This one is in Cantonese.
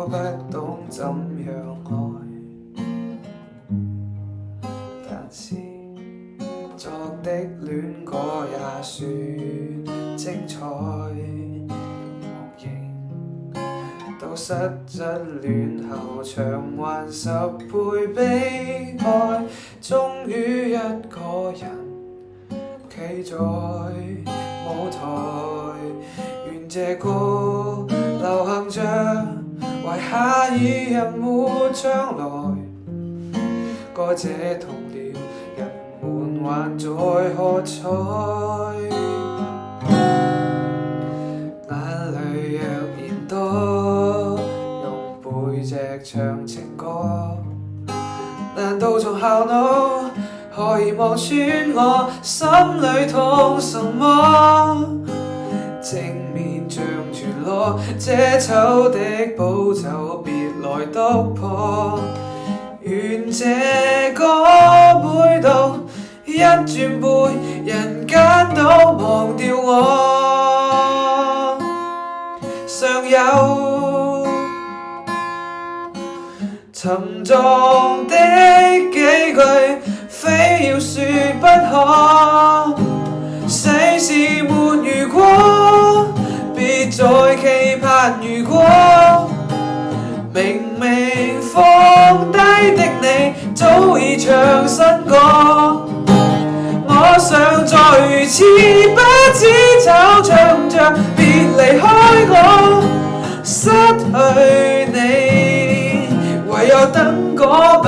不懂怎樣愛，但是昨的戀歌也算精彩。莫認到實質戀後償還10倍悲哀，終於一個人企在舞台，願這歌流行着，為下一日沒將來。歌這同調，人們還在喝彩，眼淚若然多，用背脊唱情歌，難道從後腦可以望穿我心裏痛什麼？正面像全裸，這醜的補酒別來篤破。願這個背道一轉背，人間都忘掉我。尚有沉重的幾句，非要說不可。世事沒如果，別再期盼如果。明明放低的你，早已唱新歌。我想再如此不知醜，唱着別離開我，失去你，唯有等嗰